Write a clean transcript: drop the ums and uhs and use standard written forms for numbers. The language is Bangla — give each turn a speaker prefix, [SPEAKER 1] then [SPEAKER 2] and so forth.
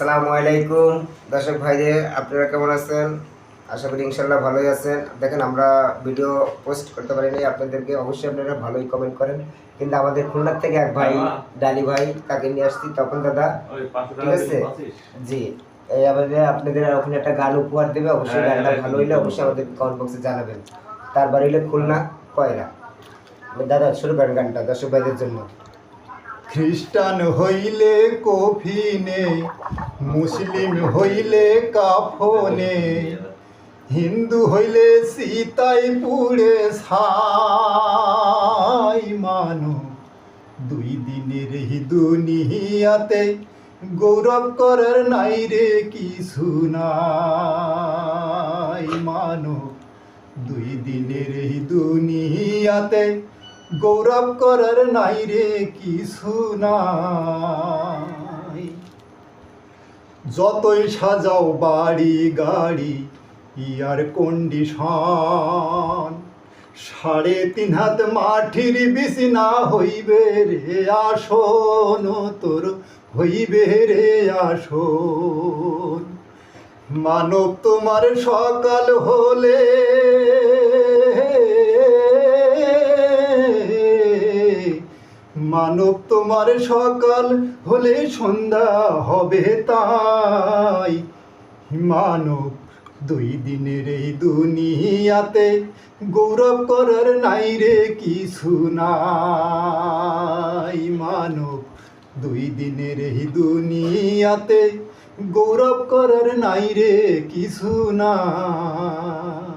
[SPEAKER 1] আসসালামু আলাইকুম দর্শক ভাইদের, আপনারা কেমন আছেন? আশা করি ইনশাল্লাহ ভালোই আছেন। দেখেন, আমরা ভিডিও পোস্ট করতে পারিনি আপনাদেরকে, অবশ্যই আপনারা ভালোই কমেন্ট করেন। কিন্তু আমাদের খুলনার থেকে এক ভাই, ডালি ভাই, তাকে নিয়ে আসছি তখন দাদা, ঠিক আছে? জি, এই আমাদের আপনাদের ওখানে একটা গান উপহার দেবে, অবশ্যই গানটা ভালো হইলে অবশ্যই আমাদের কমেন্ট বক্সে জানাবেন। তার বাড়ি হইলে খুলনা কয়রা। দাদা শুরু করেন গানটা দর্শক ভাইদের জন্য।
[SPEAKER 2] খ্রিস্টান হইলে কফিনে, মুসলিম হইলে কাফনে, হিন্দু হইলে সীতাই পুড়ে ছাই। মানো দুই দিনের এই দুনিয়াতে গৌরব করার নাই রে কিছু নাই। মানো দুই দিনের এই দুনিয়াতে গৌরব করার নাই রে কিছু নাই। যতই সাজাও বাড়ি গাড়ি ইয়ার কন্ডিশন, 3.5 হাত মাটির বিছনা হইবে রে আসন, তোর হইবে রে আসন। মানব তোমার সকাল হলে মানব তোমার সকাল হলে সন্ধ্যা হবে তাই। মানব দুই দিনের এই দুনিয়াতে গৌরব করার নাই রে কিছু নাই। মানব দুই দিনের এই দুনিয়াতে গৌরব করার নাই রে কিছু নাই।